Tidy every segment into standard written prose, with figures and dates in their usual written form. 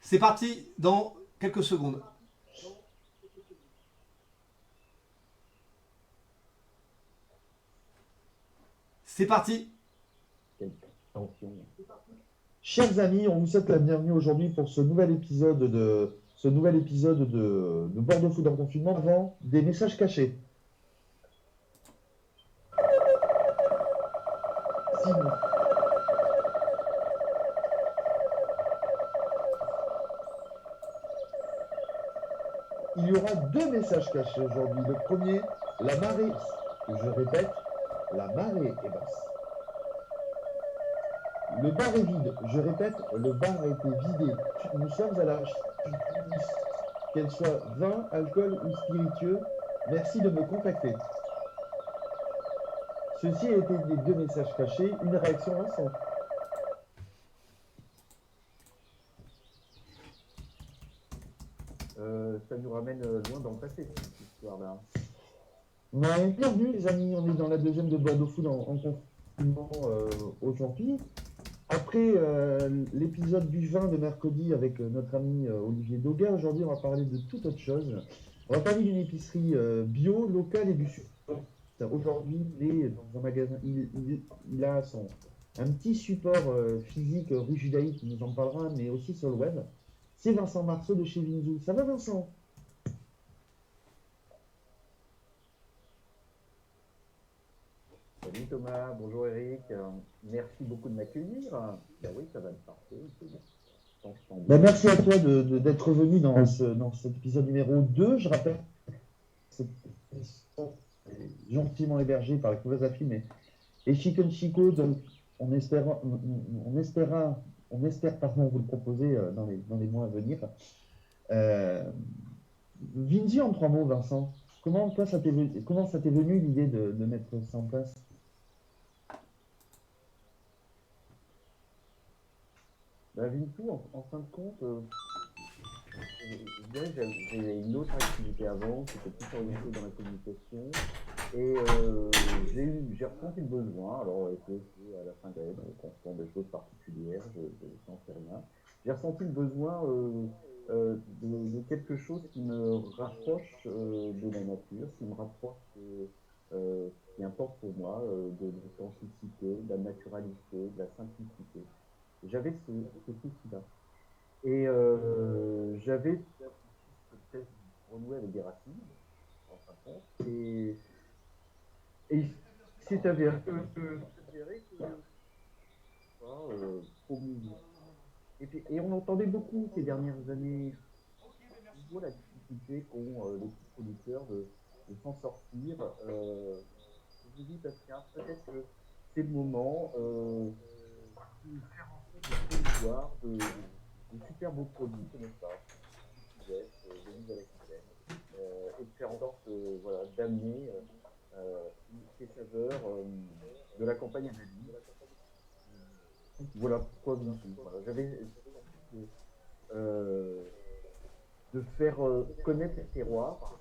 C'est parti dans quelques secondes. C'est parti. Quelle tension. Chers amis, on vous souhaite la bienvenue aujourd'hui pour ce nouvel épisode de Bordeaux Food en confinement devant des messages cachés. Signe. Il y aura deux messages cachés aujourd'hui. Le premier, la marée, je répète, la marée est basse. Le bar est vide, je répète, le bar a été vidé. Nous sommes à la recherche, qu'elle soit vin, alcool ou spiritueux. Merci de me contacter. Ceci a été les deux messages cachés, une réaction Vincent. Ça nous ramène loin dans le passé, cette histoire-là. Bienvenue les amis, on est dans la deuxième de Bordeaux Food en confinement aujourd'hui. Après l'épisode du vin de mercredi avec notre ami Olivier Doga, aujourd'hui on va parler de toute autre chose. On va parler d'une épicerie bio, locale et du sud. Aujourd'hui, il est dans un magasin, il a un petit support physique rue Judaïque, qui nous en parlera, mais aussi sur le web. C'est Vincent Marceau de chez Vinzou. Ça va Vincent? Salut Thomas, bonjour Eric, merci beaucoup de m'accueillir. Ben oui, ça va être parfait, c'est bien. Merci à toi d'être venu dans cet épisode numéro 2. Je rappelle que c'est gentiment hébergé par la Couveuse à Film et Chicken Chico. Donc on espère pardon, vous le proposer dans les mois à venir. Vinzi en 3 mots, Vincent. Comment ça t'est venu l'idée de mettre ça en place? Vintou, en fin de compte, je dirais que j'ai une autre activité avant, qui était plus orientée dans la communication. Et j'ai ressenti le besoin, alors est-ce que à la fin d'année, on sent des choses particulières, je n'en sais rien. J'ai ressenti le besoin de quelque chose qui me rapproche de la nature, qui me rapproche ce qui importe pour moi, de l'authenticité, de la naturalité, de la simplicité. J'avais ce souci-là. Et j'avais peut-être renoué avec des racines, en fin de compte. Et il s'est avéré que promouvoir. Et on entendait beaucoup ces dernières années, on voit la difficulté qu'ont les petits producteurs de s'en sortir. Je me dis, bah, tiens, peut-être que c'est le moment de faire en sorte de promouvoir de super beaux produits comme ça, du sud-est, de Nouvelle-Aquitaine, et de faire en sorte voilà, d'amener ces saveurs de la campagne analyse. Voilà pourquoi voilà, j'avais euh, de faire connaître les terroirs.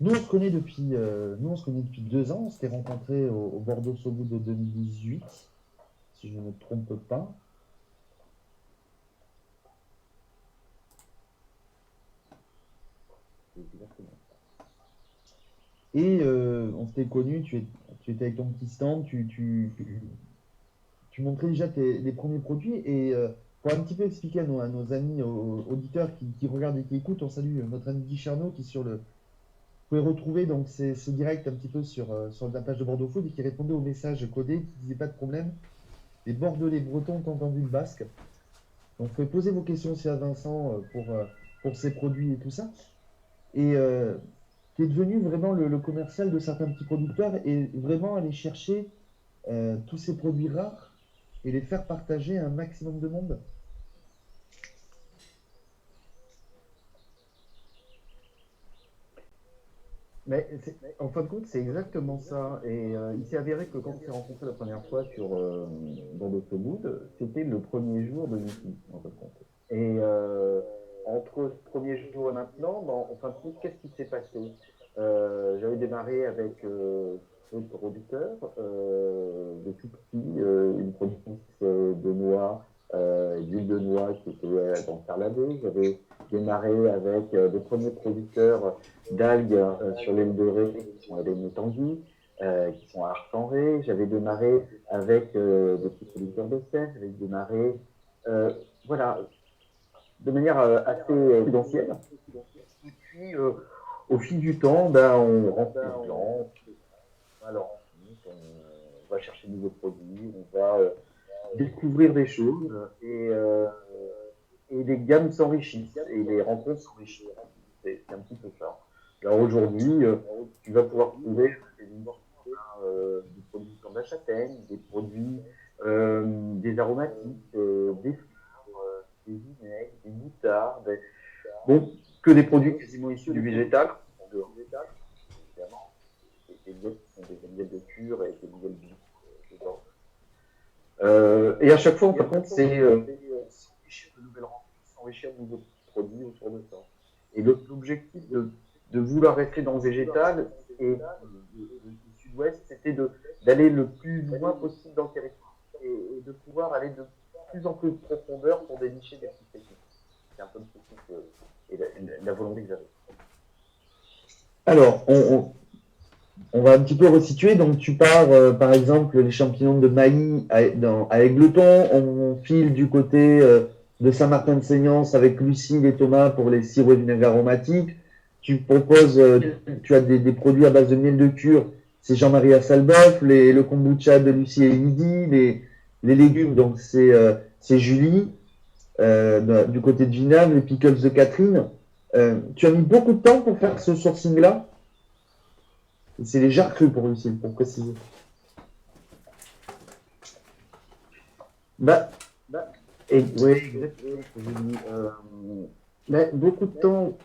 Nous, on se connaît depuis 2 ans. On s'était rencontrés au Bordeaux Sobo de 2018, si je ne me trompe pas. Exactement. Et on s'était connus, tu étais avec ton petit stand, tu montrais déjà les premiers produits. Et pour un petit peu expliquer à nos amis auditeurs qui regardent et qui écoutent, on salue notre ami Guy Charnot qui est sur le. Vous pouvez retrouver donc ces directs un petit peu sur la page de Bordeaux Food et qui répondait aux messages codés, qui disait pas de problème. Les Bordelais Bretons ont entendu le basque. Donc vous pouvez poser vos questions aussi à Vincent pour ses produits et tout ça. Et qui est devenu vraiment le commercial de certains petits producteurs et vraiment aller chercher tous ces produits rares et les faire partager à un maximum de monde. Mais en fin de compte, c'est exactement ça. Et il s'est avéré que quand on s'est rencontrés la première fois dans notre mood, c'était le premier jour de meeting, en fin de compte. Et entre ce premier jour et maintenant, en fin de compte, qu'est-ce qui s'est passé? J'avais démarré avec de producteurs, de tout petits, une productrice de noix, d'huile de noix qui était dans Sarladé. J'avais démarré avec des premiers producteurs d'algues sur l'île de Ré, qui sont à l'île Tanguy, qui sont à Arcenré. J'avais démarré avec des petits producteurs de sel. J'avais démarré, voilà, de manière assez prudentielle. Et puis, au fil du temps, ben, on rentre les plans, on va à leur rencontre, on va chercher de nouveaux produits, on va découvrir des choses et les gammes s'enrichissent et les rencontres s'enrichissent. C'est un petit peu ça. Alors aujourd'hui, tu vas pouvoir trouver des produits comme la châtaigne, des produits, des aromatiques, des fleurs, des vinaigres, des moutardes, bon, que des produits quasiment issus du végétal, en dehors évidemment, des miels qui sont des miels de cure et des miels bio dedans. Et à chaque fois, par contre, c'est s'enrichir de nouvelles rencontres, s'enrichir de nouveaux produits autour de ça. Et l'objectif de vouloir rester dans le végétal et du sud-ouest, c'était d'aller le plus loin possible dans le territoire et de pouvoir aller de plus en plus de profondeur pour dénicher des petites techniques. C'est un peu le truc et la volonté que j'avais. Alors, on va un petit peu resituer. Donc, tu pars, par exemple, les champignons de Mailly à Égletons. On file du côté de Saint-Martin-de-Seignance avec Lucille et Thomas pour les sirops et vinaigres aromatiques. Tu proposes, tu as des produits à base de miel de cure. C'est Jean-Marie Assalboff, le kombucha de Lucie et Lydie, les légumes, donc c'est Julie, du côté de Vinable, les pickles de Catherine. Tu as mis beaucoup de temps pour faire ce sourcing-là. C'est les jarres crues pour Lucille, pour préciser. Oui, exactement. Beaucoup de temps.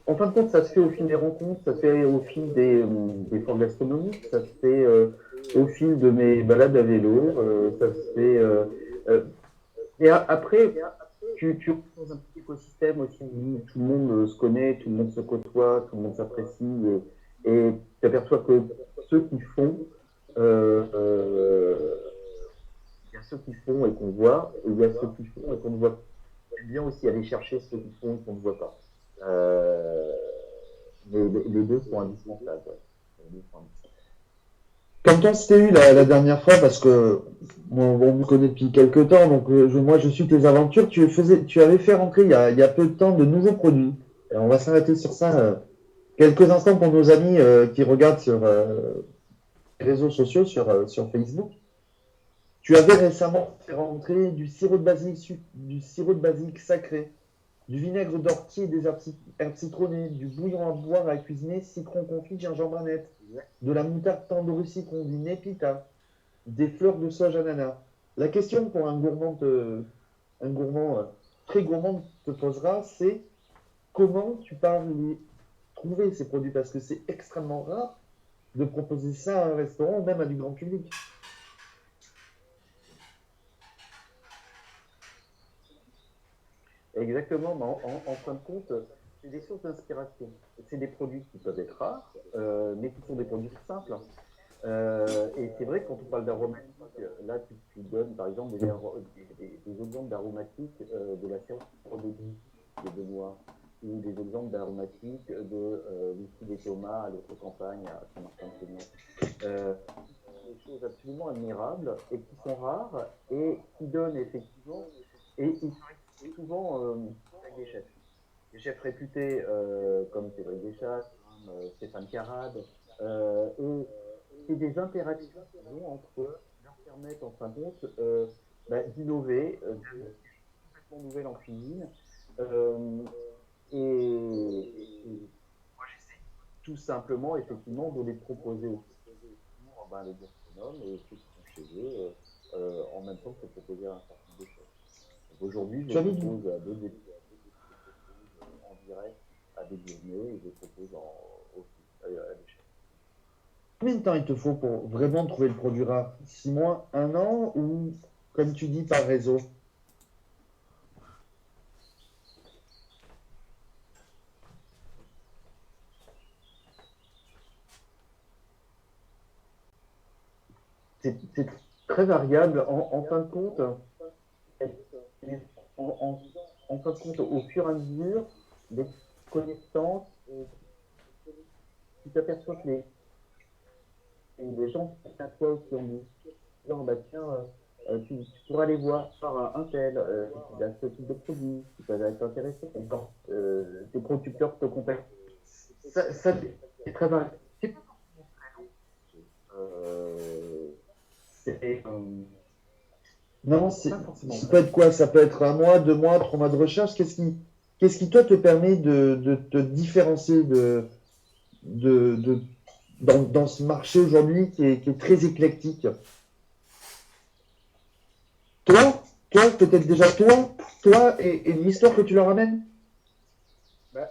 En fin de compte, ça se fait au fil des rencontres, ça se fait au fil des formes gastronomiques, ça se fait au fil de mes balades à vélo, ça se fait. Et après, tu rentres dans un petit écosystème aussi où tout le monde se connaît, tout le monde se côtoie, tout le monde s'apprécie, et tu aperçois que ceux qui font, il y a ceux qui font et qu'on voit, et il y a ceux qui font et qu'on ne voit pas. J'aime bien aussi aller chercher ceux qui font et qu'on ne voit pas. Mais les deux sont indispensables. Quand on s'était eu la dernière fois, parce que on me connaît depuis quelques temps, donc moi je suis tes aventures, tu avais fait rentrer il y a peu de temps de nouveaux produits. Et on va s'arrêter sur ça quelques instants pour nos amis qui regardent sur les réseaux sociaux, sur Facebook. Tu avais récemment fait rentrer du sirop de basilic sacré, du vinaigre d'ortie et des herbes citronnées, du bouillon à boire à cuisiner, citron confit, gingembre net, de la moutarde tandoori citron, du népita, des fleurs de soja ananas. La question pour un gourmand très gourmand te posera, c'est comment tu pars les trouver ces produits, parce que c'est extrêmement rare de proposer ça à un restaurant ou même à du grand public. Exactement, mais en fin de compte, c'est des sources d'inspiration. C'est des produits qui peuvent être rares, mais qui sont des produits simples. Et c'est vrai que quand on parle d'aromatique, là tu donnes par exemple des exemples d'aromatiques de la sirop de Benoît, ou des exemples d'aromatiques de Lucie des Thomas à l'autre campagne à Saint-Martin-de-Seignance. Des choses absolument admirables et qui sont rares et qui donnent effectivement, et ils sont souvent avec des chefs réputés comme Cédric Deschâtes, Stéphane Carrade, et c'est des interactions entre eux qui leur permettent en fin de compte d'innover, d'être complètement nouvelle en cuisine. Et moi j'essaie tout simplement effectivement de les proposer aux les gastronomes et ceux qui sont chez eux en même temps que proposer un certain nombre de choses. Aujourd'hui, je propose à deux en direct à des gourmets et je propose aussi à des chefs. Combien de temps il te faut pour vraiment trouver le produit rare? 6 mois, 1 an ou, comme tu dis, par réseau? c'est très variable. En fin de compte, en fin de compte, au fur et à mesure des connaissances, tu t'aperçois que les gens qui à toi qui ont dit, non, bah tiens, tu pourras aller voir un tel, qui a ce type de produit, qui peut être intéressé. Quand tes producteurs te contactent, ça c'est très variable. C'est pas forcément très long. C'est Non, pas forcément ça très peut long. être quoi? Ça peut être 1 mois, 2 mois, 3 mois de recherche. Qu'est-ce qui toi te permet de te différencier de, dans ce marché aujourd'hui qui est très éclectique? Toi, peut-être déjà toi et l'histoire que tu leur amènes? Bah,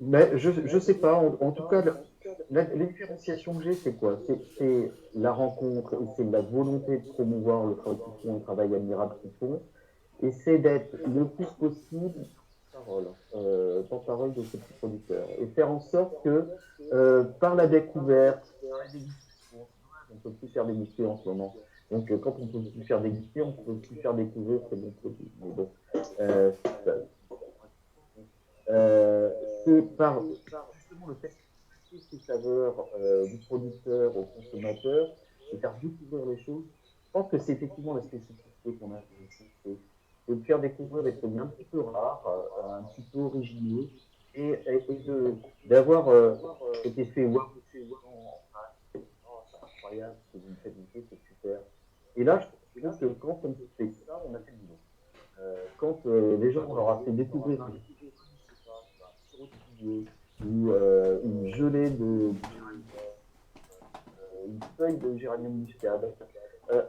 mais je sais pas, en tout cas, la différenciation que j'ai, c'est quoi? C'est la rencontre et c'est la volonté de promouvoir le travail qu'ils font, le travail admirable qu'ils font, et c'est d'être le plus possible porte-parole de ces petits producteurs, et faire en sorte que par la découverte, par la dégustation, on peut plus faire déguster en ce moment. Donc quand on peut plus faire déguster, on peut plus faire découvrir ces bons produits. Mais bon, euh, euh, c'est par justement le fait de passer ces saveurs du producteur au consommateur et faire découvrir les choses. Je pense que c'est effectivement la spécificité qu'on a ici, c'est de faire découvrir des produits un petit peu rares, un petit peu originaux, d'avoir cet effet wow, c'est incroyable ce que vous me faites goûter, c'est super. Et là, je trouve que quand on fait ça, on a fait le boulot. Quand les gens, on leur a fait découvrir un sirop de figuier ou une gelée de une feuille de géranium muscade. Euh,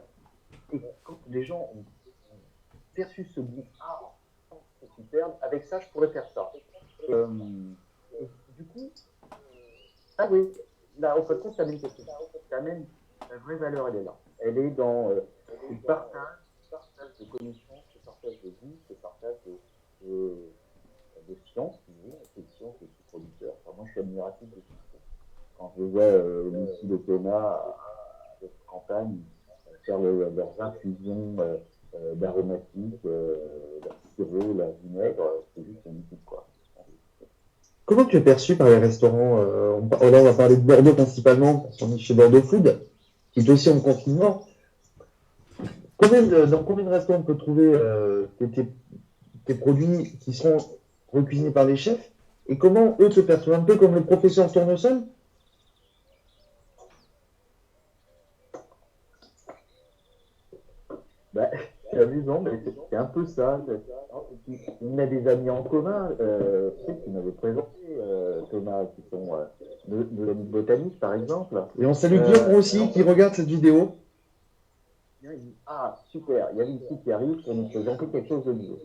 et quand les gens ont perçu ce goût, ah, c'est superbe, avec ça, je pourrais faire ça. Euh, et du coup, ah oui, là, en fait, compte, ça amène quelque chose. Ça amène la vraie valeur, elle est là. Elle est dans le partage de connaissances, le partage de goût, le partage de, de science, de science de tout producteur. Enfin, moi, je suis admiratif de tout ça. Quand je vois Lucie de Thomas à cette campagne faire leurs infusions d'aromatiques, leur sirop, leur vinaigre, c'est juste magnifique, quoi. Comment tu es perçu par les restaurants? Là, on va parler de Bordeaux principalement, parce qu'on est chez Bordeaux Food, qui est aussi en confinement. Dans combien de restaurants on peut trouver tes produits qui seront recuisinés par les chefs? Et comment eux te perçoivent? Un peu comme le professeur Tournesol? Bah, c'est amusant, mais c'est un peu ça. On a des amis en commun, tu sais, qui m'avaient présenté, Thomas, qui sont de l'ami botanique, par exemple. Et on salue Guillaume Et aussi qui regarde cette vidéo. il dit, ah, super, il y a une fille qui arrive pour nous présenter quelque chose de nouveau.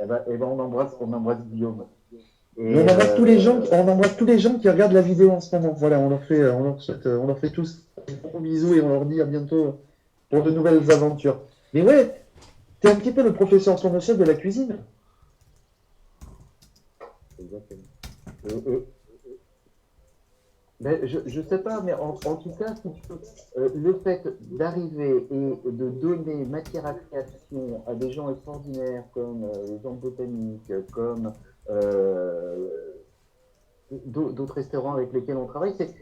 Eh ben on embrasse Guillaume. Et Et on embrasse tous les gens qui regardent la vidéo en ce moment. Voilà, on leur fait tous un gros bisou et on leur dit à bientôt pour de nouvelles aventures. Mais ouais, t'es un petit peu le professeur Tournesol de la cuisine. exactement. Et, ben, je sais pas, mais en tout cas, si tu veux, le fait d'arriver et de donner matière à création à des gens extraordinaires comme les gens botaniques, comme euh, d'autres restaurants avec lesquels on travaille, c'est,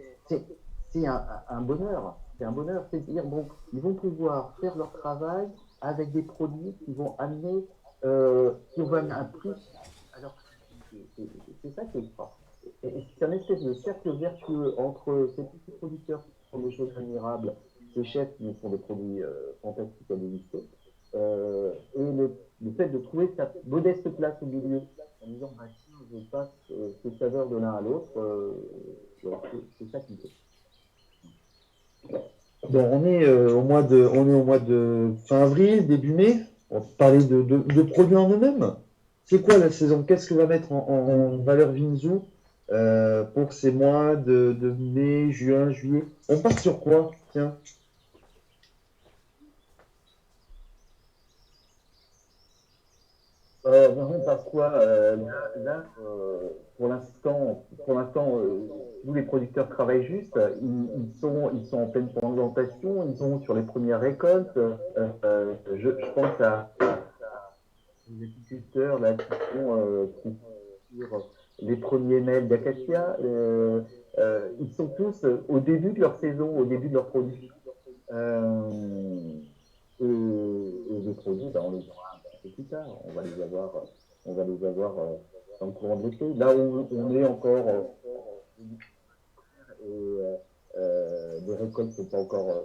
c'est un bonheur. C'est un bonheur, c'est de dire, bon, ils vont pouvoir faire leur travail avec des produits qui vont amener, qui vont amener un plus à leur créativité. C'est ça qui est fort. Et c'est un espèce de cercle vertueux entre ces petits producteurs qui font des choses admirables, ces chefs qui font des produits fantastiques à déguster, et le fait de trouver sa modeste place au milieu en disant bah, tiens, je passe ces saveurs de l'un à l'autre, voilà, c'est ça qui me fait. Bon, on est au mois de fin avril, début mai. On va parler de produits en eux-mêmes. C'est quoi la saison? Qu'est-ce que va mettre en valeur Vinzou pour ces mois de mai, juin, juillet? On part sur quoi? Tiens. Non, par quoi là, pour l'instant, les producteurs travaillent juste, ils sont en pleine plantation, ils sont sur les premières récoltes. Je pense à les viticulteurs là, qui sont sur les premiers mails d'acacia. Ils sont tous au début de leur saison, au début de leur production. Et les produits, ben, on les aura un petit peu plus tard. On va les avoir dans le courant de l'été. Là où on est encore les récoltes sont pas encore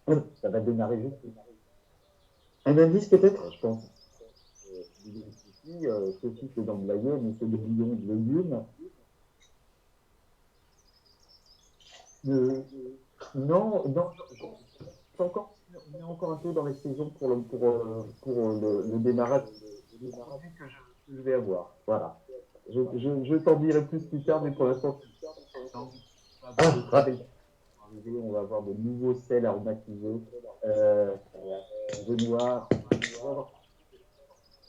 faites. Ça va démarrer juste. Un indice peut-être? Je pense. Ceci c'est dans de la yenne, mais c'est des bouillons de légumes. Non, on est encore un peu dans les saisons pour le démarrage du produit que je vais avoir. Voilà. Je t'en dirai plus tard, mais pour l'instant, on va avoir de nouveaux sels aromatisés, de noix,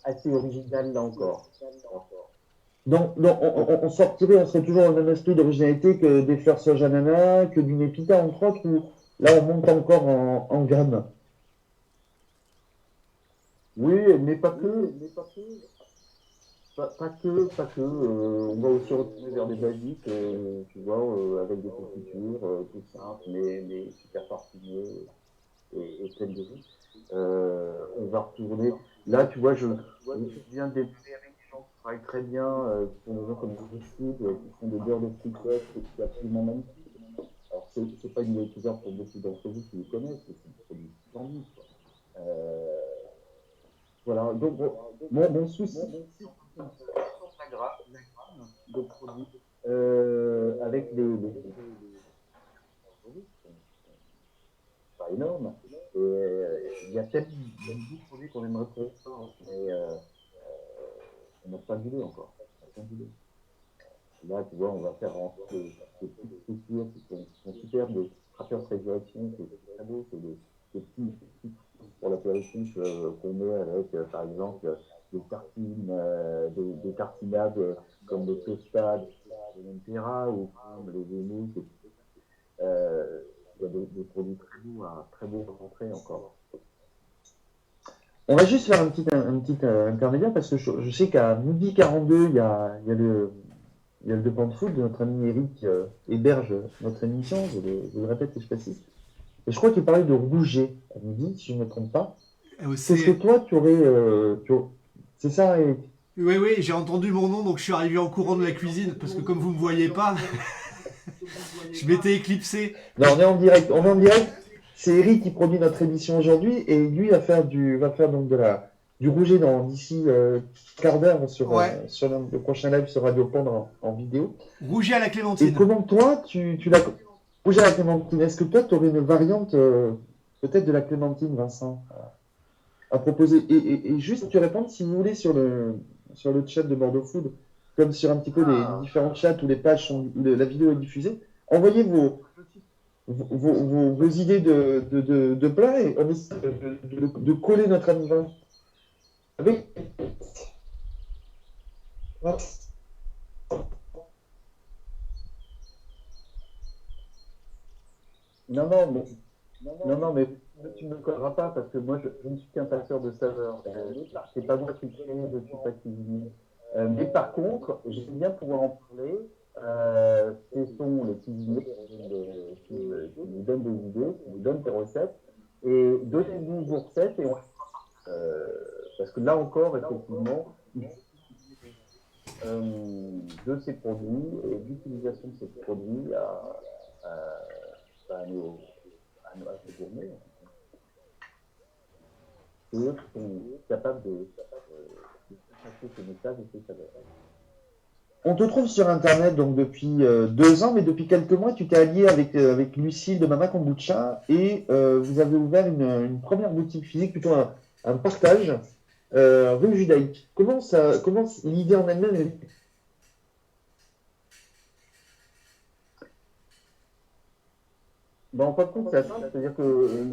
assez original là encore. Donc on sortirait, on serait toujours dans le même esprit d'originalité que des fleurs sauge ananas, que du népita entre autres, ou là on monte encore en gamme. Oui, mais pas que. Pas que. On va aussi retourner vers des basiques, tu vois, avec des confitures tout simples, mais super parfumées et pleines de vie. On va retourner. Là, tu vois, je viens d'énumérer des gens qui travaillent très bien, qui sont des gens comme Richard, qui font des beurres de fricot, c'est absolument magnifique. Alors, c'est pas une découverte pour beaucoup d'entre vous qui les connaissent, c'est un produit splendide. Voilà, donc mon souci, c'est la gramme de produits avec pas énorme. Et il y a peut-être beaucoup de produits qu'on aimerait faire, mais on n'a pas d'idée encore. Là, tu vois, on va faire rentrer des petites structures qui sont super, des trappeurs préservation, c'est très beau, c'est des petits pour l'apéritif qu'on met avec, par exemple, des tartines, des tartinades comme des tostades, des tempera ou comme les vénus. Il y a des produits très beaux à rentrer encore. On va juste faire un petit intermédiaire parce que je sais qu'à midi 42, il y a le De Pan de Foot de notre ami Eric héberge notre émission, je le répète et je précise. Et je crois qu'il parlait de rouget à midi, si je ne me trompe pas. Qu'est-ce que toi, tu aurais... C'est ça, Eric? Oui, oui, j'ai entendu mon nom, donc je suis arrivé en courant de la cuisine, parce que comme vous ne me voyez pas, je m'étais éclipsé. Non, on est en direct. On est en direct. C'est Eric qui produit notre émission aujourd'hui et lui va faire donc du rouget d'ici quart d'heure sur le prochain live sur Radio Pondre en vidéo. Rouget à la clémentine. Et comment toi, tu l'as... Rouget à la clémentine, est-ce que toi, tu aurais une variante peut-être de la clémentine, Vincent, à proposer et juste tu réponds si vous voulez sur le chat de Bordeaux Food, comme sur un petit peu les différents chats où les pages où la vidéo est diffusée. Envoyez vos idées de plats et on essaie de coller notre ami Vincent avec. Non, mais tu ne me colleras pas parce que moi, je ne suis qu'un passeur de saveurs. C'est pas moi qui crée, je ne suis pas cuisinier. Mais par contre, j'aime bien pouvoir en parler. Ce sont les cuisiniers qui nous donnent des idées, qui nous donnent des recettes. Et donnez-nous vos recettes et parce que là encore, effectivement, de ces produits et d'utilisation de ces produits à nos gourmets. Et eux qui sont capables de passer ces messages et ces saveurs. On te trouve sur Internet donc depuis 2 ans, mais depuis quelques mois, tu t'es allié avec Lucille de Mama Kombucha et vous avez ouvert une première boutique physique, plutôt un partage, rue Judaïque. Comment l'idée en elle-même est... En fin de compte, c'est assez simple, c'est-à-dire que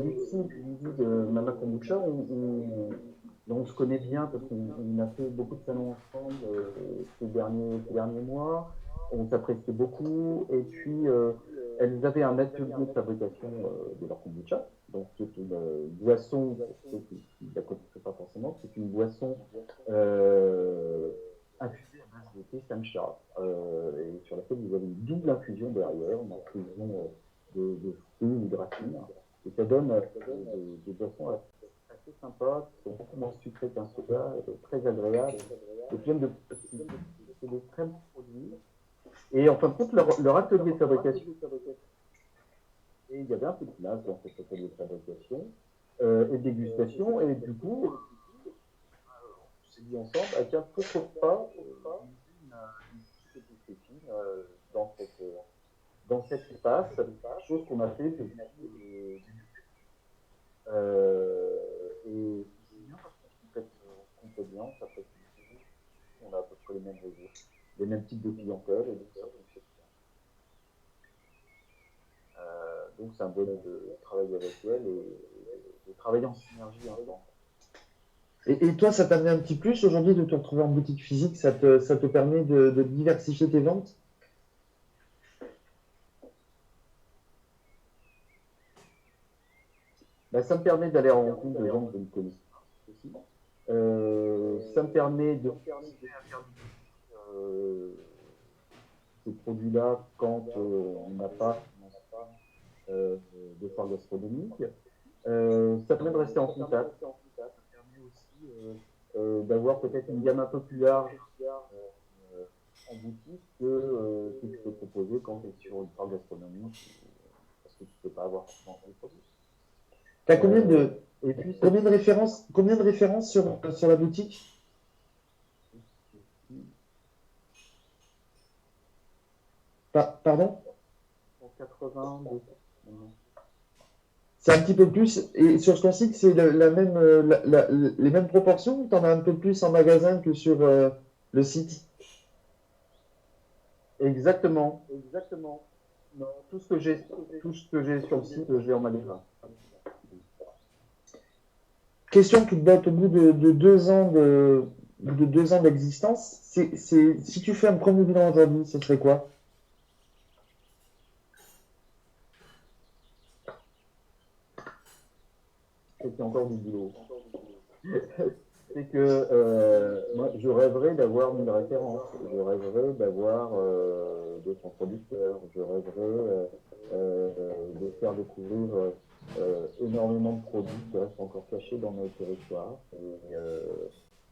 Lucille et Lydie de Mama Kombucha, on se connaît bien parce qu'on a fait beaucoup de salons ensemble ces derniers mois. on s'appréciait beaucoup. Et puis, elles avaient un atelier de fabrication de leur kombucha. Donc, c'est une boisson, pour ceux qui ne la connaissent pas forcément, c'est une boisson infusée à base de thé samcha, et sur laquelle vous avez une double infusion derrière, une infusion de fruits ou de racines. Et ça donne des boissons assez sympas, qui sont beaucoup moins sucrées qu'un soda, très agréables. Et plein de, c'est des très bons produits. Et en fin de compte, leur atelier de fabrication, et il y avait un peu de place dans cet atelier de fabrication et de dégustation. Et du coup, on s'est dit ensemble, ah, tiens, pourquoi pas une petite esthétique dans cet espace, chose qu'on a fait depuis et c'est bien parce qu'on fait bien, ça fait on a à peu près les mêmes réseaux, les mêmes types de clientèle, et donc ça fonctionne bien. Donc c'est un bonheur de travailler avec elle et de travailler en synergie ensemble. Et toi, ça t'a amené un petit plus aujourd'hui de te retrouver en boutique physique, ça te permet de diversifier tes ventes? Ben, ça me permet d'aller en rencontre de gens que je ne connais pas aussi. Ça me permet de continuer à faire ces produits-là quand on n'a pas de foire gastronomique. Ça permet de rester en contact. Ça permet aussi d'avoir peut-être une gamme un peu plus large en boutique que je peux proposer quand tu es sur une foire gastronomique, parce que tu ne peux pas avoir forcément les produits. T'as combien de, Et puis, combien de références sur la boutique? Pardon? 80, C'est un petit peu plus. Et sur ton site, c'est la même, les mêmes proportions ou t'en as un peu plus en magasin que sur le site? exactement. Non, tout ce que j'ai sur le site, j'ai en magasin. Question qui te date au bout de 2 ans de 2 ans d'existence. Si tu fais un premier bilan aujourd'hui, ce serait quoi? C'était encore du boulot. C'est que moi, je rêverais d'avoir une référence. Je rêverais d'avoir 200 producteurs. Je rêverais de faire découvrir énormément de produits qui restent encore cachés dans nos territoires.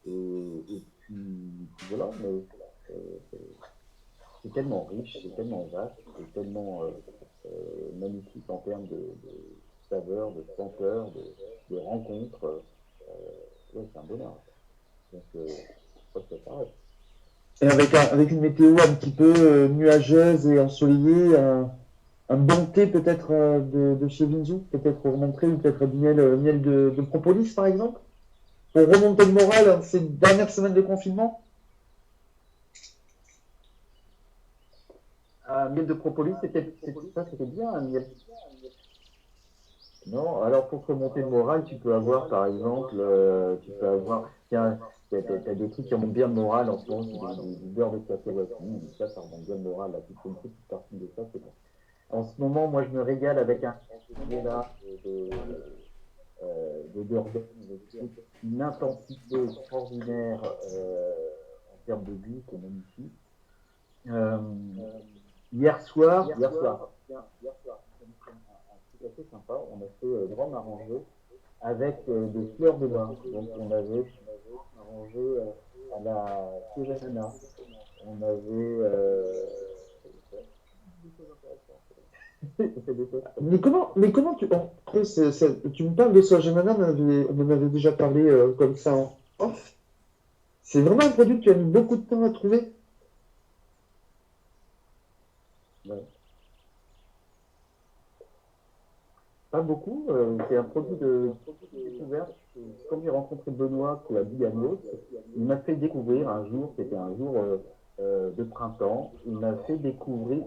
Et puis voilà, mais c'est tellement riche, c'est tellement vaste, c'est tellement magnifique en termes de saveurs, de senteurs, de rencontres. Ouais, c'est un bonheur. Donc, je crois que ça s'arrête. Et avec une météo un petit peu nuageuse et ensoleillée, un bon thé peut-être de chez Vinzou, peut-être remonter, ou peut-être du miel de propolis par exemple, pour remonter le moral hein, ces dernières semaines de confinement. Miel de propolis, c'était bien un miel. Non, alors pour te remonter le moral, tu peux avoir par exemple, tiens, t'as des trucs qui remontent bien le moral en ce moment, du beurre de cacahuète. Ça remonte bien le moral, là, tu fais une petite partie de ça, c'est bon. En ce moment, moi, je me régale avec un là de Dordogne, une intensité extraordinaire en termes de goût, c'est magnifique. Hier soir, un truc assez sympa, on a fait grand arrangé avec des fleurs de bain. Donc on avait arrangé à la Sojana. On avait Mais comment après, tu me parles de Sojanana, on en avait déjà parlé comme ça en off. C'est vraiment un produit que tu as mis beaucoup de temps à trouver. Ouais. Pas beaucoup, c'est un produit de découverte. Quand j'ai rencontré Benoît qui a dit à Nios, il m'a fait découvrir un jour, c'était un jour de printemps, il m'a fait découvrir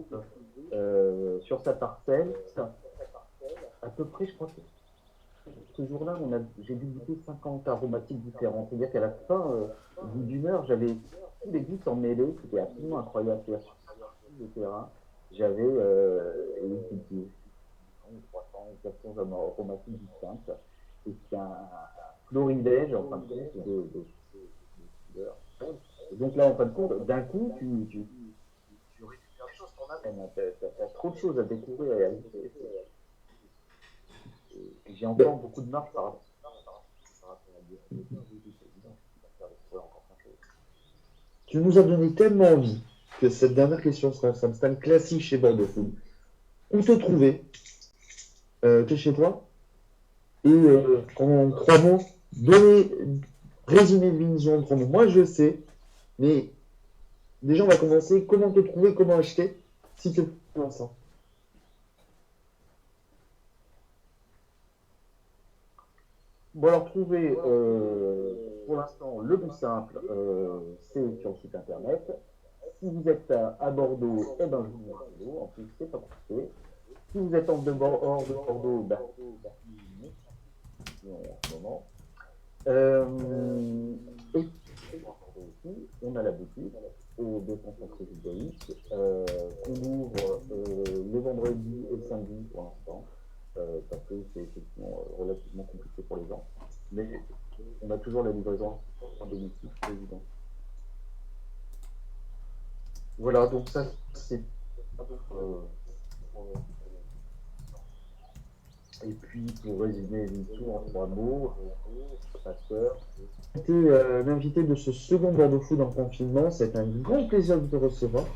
sur sa parcelle, à peu près, je crois que ce jour-là, j'ai dû goûter 50 aromatiques différentes. C'est-à-dire qu'à la fin, au bout d'une heure, j'avais tous les goûts s'en mêler, c'était absolument incroyable. de terrain, j'avais étudié 300 ou 400 aromatiques distinctes. Et c'est un florilège, en fin de compte, de couleurs. Et donc là, en fin de compte, d'un coup, tu récupères des choses qu'on amène. T'as trop de choses à découvrir et à ajouter. Et j'ai encore beaucoup de marge par rapport à dire. C'est évident, je vais faire découvrir encore plein de choses. Tu nous as donné tellement envie que cette dernière question sera un classique chez Bordeaux Food. Où te trouver t'es chez toi et en 3 mots, résumer Vinson en 3 mots. Moi, je sais, mais déjà, on va commencer. Comment te trouver, comment acheter, si tu veux ça. Bon, alors, trouver, pour l'instant, le plus simple, c'est sur le site internet. Si vous êtes à Bordeaux, eh ben, je vous mets à Bordeaux. En plus, c'est pas compliqué. Si vous êtes hors de Bordeaux, bah, en ce moment. Et Bordeaux aussi, on a la boutique au 238 rue on ouvre le vendredi et le samedi pour l'instant, parce que c'est effectivement relativement compliqué pour les gens. Mais on a toujours la livraison en domicile, c'est évident. Voilà, donc ça, c'est et puis, pour résumer l'émission en 3 mots, pasteur. Tu es l'invité de ce second Bordeaux Food en confinement. C'est un grand plaisir de te recevoir.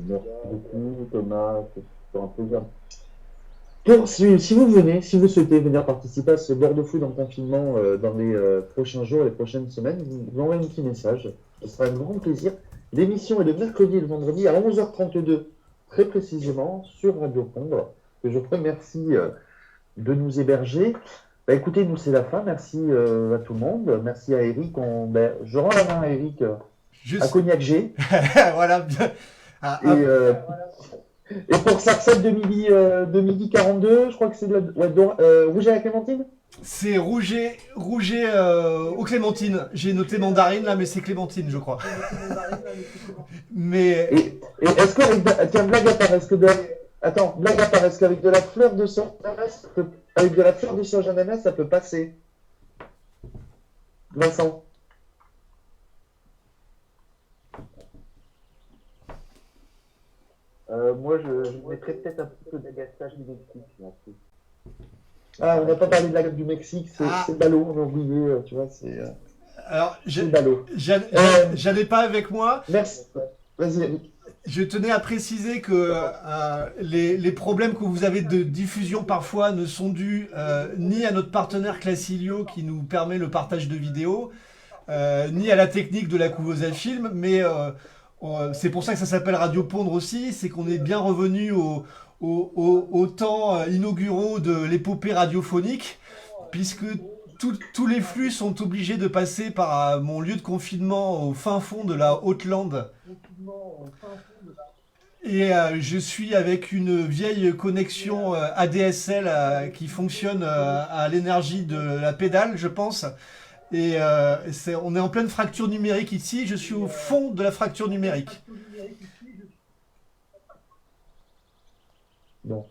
Merci beaucoup, Thomas. C'est un plaisir. Si vous venez, si vous souhaitez venir participer à ce Bordeaux Food en confinement dans les prochains jours, les prochaines semaines, vous envoyez un petit message. Ce sera un grand plaisir. L'émission est le mercredi et le vendredi à 11h32, très précisément, sur Radio Pondre. Que je vous remercie de nous héberger. Bah, écoutez, nous, c'est la fin. Merci à tout le monde. Merci à Eric. Je rends la main à Eric à Cognac G. Voilà. Et pour sa recette de midi 42, je crois que c'est rouge à la clémentine. C'est rouget aux clémentines. J'ai noté mandarine là, mais c'est clémentine, je crois. Mais et est-ce que tiens, blague à part, est-ce qu'avec de la fleur de sauge ananas, ça peut passer? Vincent. Moi, je mettrais peut-être un petit peu d'agaçage du Mexique. Ah, on n'a pas parlé de du Mexique, c'est ballot, on a oublié, tu vois, c'est. Alors, ballot. J'en ai pas avec moi. Merci. Vas-y, Eric. Je tenais à préciser que les problèmes que vous avez de diffusion parfois ne sont dus ni à notre partenaire Classilio qui nous permet le partage de vidéos, ni à la technique de la couveuse à film, mais c'est pour ça que ça s'appelle Radio Pondre aussi, c'est qu'on est bien revenu aux temps inauguraux de l'épopée radiophonique, puisque tous les flux sont obligés de passer par mon lieu de confinement au fin fond de la Haute-Lande. Et je suis avec une vieille connexion ADSL qui fonctionne à l'énergie de la pédale, je pense. Et on est en pleine fracture numérique ici. Je suis au fond de la fracture numérique. Bon.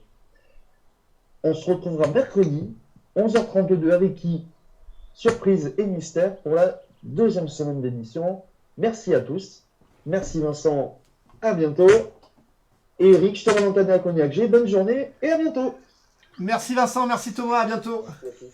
On se retrouvera mercredi, 11h32, avec qui? Surprise et mystère pour la 2e semaine d'émission. Merci à tous. Merci Vincent. À bientôt. Et Eric, je te rends l'antenne à Cognac G. Bonne journée et à bientôt. Merci Vincent, merci Thomas, à bientôt. Merci.